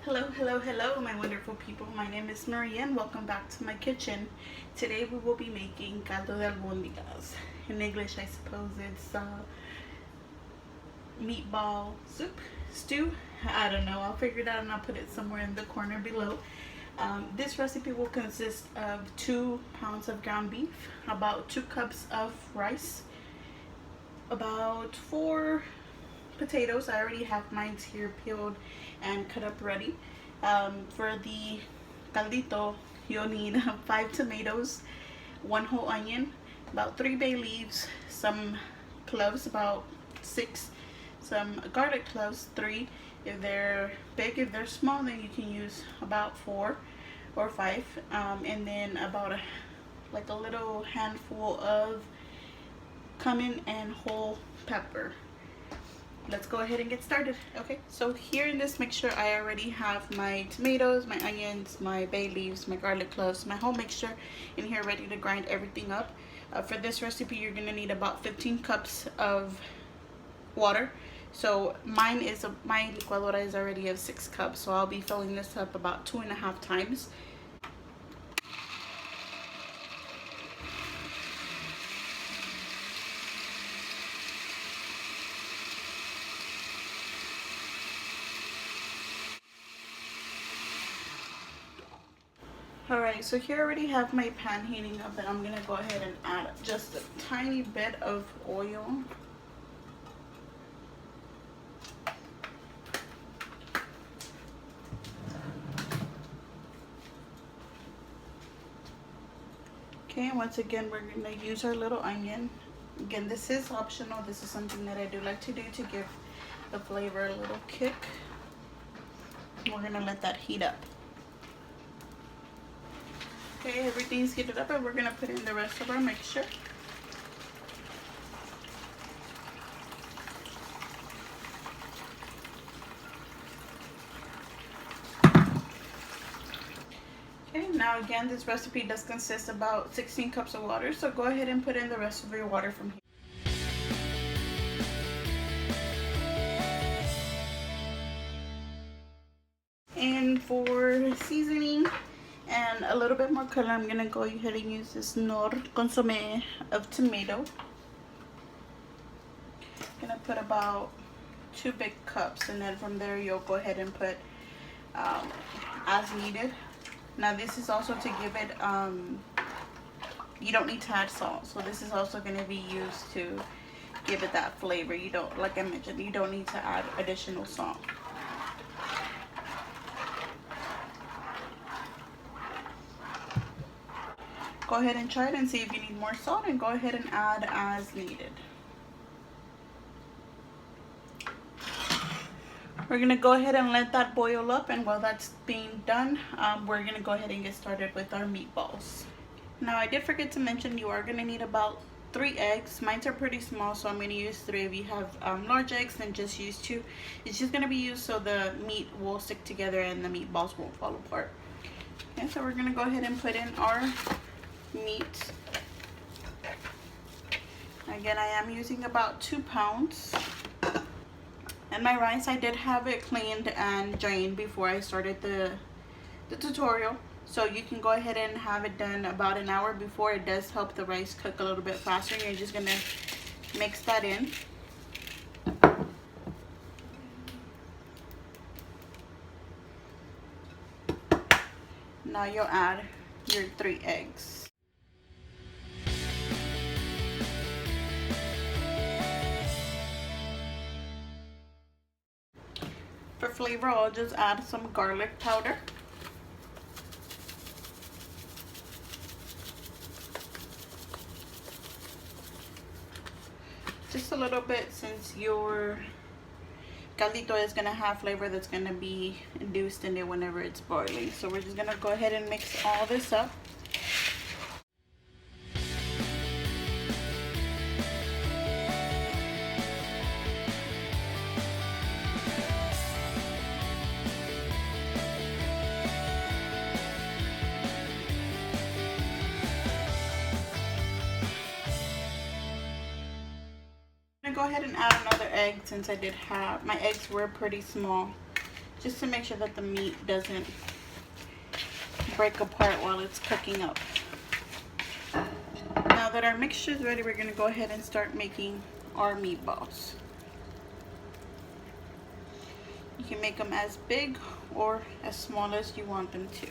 Hello, my wonderful people. My name is Maria and welcome back to my kitchen. Today we will be making caldo de albondigas. In English, I suppose it's meatball soup, stew. I don't know. I'll figure it out and I'll put it somewhere in the corner below. This recipe will consist of 2 pounds of ground beef, about 2 cups of rice, about 4 potatoes. I already have mine here peeled and cut up ready. For the caldito, you'll need 5 tomatoes, 1 whole onion, about 3 bay leaves, some cloves, about 6, some garlic cloves, 3. If they're big, if they're small, then you can use about 4 or 5, and then about a little handful of cumin and whole pepper. Let's go ahead and get started. Okay, so here in this mixture I already have my tomatoes, my onions, my bay leaves, my garlic cloves, my whole mixture in here ready to grind everything up. For this recipe you're gonna need about 15 cups of water. So my licuadora is already of 6 cups, so I'll be filling this up about 2.5 times. Alright, so here I already have my pan heating up and I'm going to go ahead and add just a tiny bit of oil. Okay, and once again we're going to use our little onion. Again, this is optional. This is something that I do like to do to give the flavor a little kick. We're going to let that heat up. Okay, everything's heated up and we're going to put in the rest of our mixture. Okay, now again, this recipe does consist of about 16 cups of water, so go ahead and put in the rest of your water from here. And for seasoning and a little bit more color, I'm gonna go ahead and use this Nor consomme of tomato. I'm gonna put about 2 big cups, and then from there you'll go ahead and put as needed. Now this is also to give it you don't need to add salt, so this is also going to be used to give it that flavor. You don't, like I mentioned, you don't need to add additional salt. Go ahead and try it and see if you need more salt, and go ahead and add as needed. We're going to go ahead and let that boil up, and while that's being done, we're going to go ahead and get started with our meatballs. Now I did forget to mention you are going to need about 3 eggs. Mine are pretty small, so I'm going to use 3. If you have large eggs, then just use 2. It's just going to be used so the meat will stick together and the meatballs won't fall apart. Okay, so we're going to go ahead and put in our meat. Again, I am using about 2 pounds. And my rice, I did have it cleaned and drained before I started the tutorial. So you can go ahead and have it done about an hour before. It does help the rice cook a little bit faster. You're just going to mix that in. Now you'll add your 3 eggs. For flavor, I'll just add some garlic powder. Just a little bit, since your caldito is going to have flavor that's going to be induced in it whenever it's boiling. So we're just going to go ahead and mix all this up. Go ahead and add another egg, since I did have, my eggs were pretty small. just to make sure that the meat doesn't break apart while it's cooking up. Now that our mixture is ready, we're going to go ahead and start making our meatballs. You can make them as big or as small as you want them to.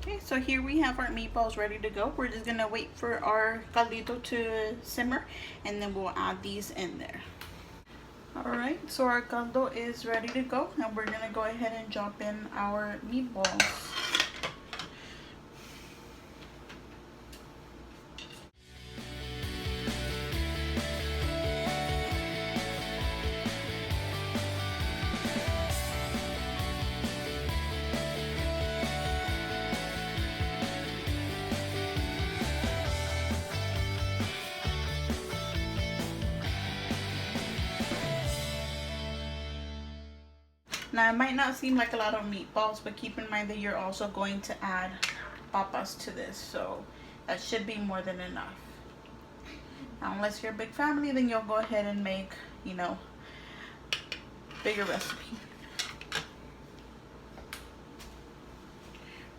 Okay, so here we have our meatballs ready to go. We're just gonna wait for our caldito to simmer, and then we'll add these in there. Alright, so our caldo is ready to go, and we're gonna go ahead and drop in our meatballs. Now it might not seem like a lot of meatballs, but keep in mind that you're also going to add papas to this, so that should be more than enough. Now, unless you're a big family, then you'll go ahead and make, you know, bigger recipe.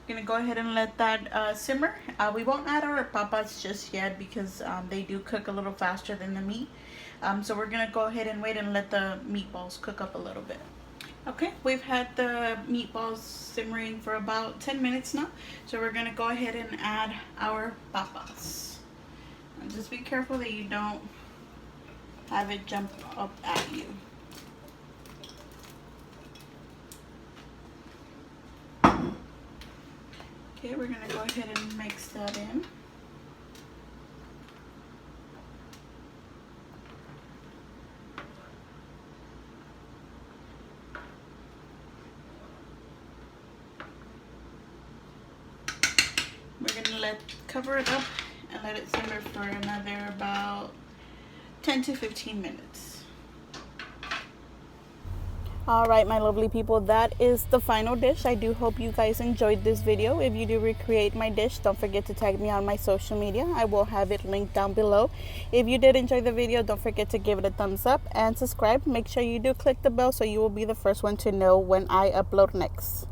We're gonna go ahead and let that simmer. We won't add our papas just yet because they do cook a little faster than the meat. So we're gonna go ahead and wait and let the meatballs cook up a little bit. Okay, we've had the meatballs simmering for about 10 minutes now. So we're gonna go ahead and add our papas. And just be careful that you don't have it jump up at you. Okay, we're gonna go ahead and mix that in. We're gonna cover it up and let it simmer for another about 10 to 15 minutes. Alright, my lovely people, that is the final dish. I do hope you guys enjoyed this video. If you do recreate my dish, don't forget to tag me on my social media. I will have it linked down below. If you did enjoy the video, don't forget to give it a thumbs up and subscribe. Make sure you do click the bell so you will be the first one to know when I upload next.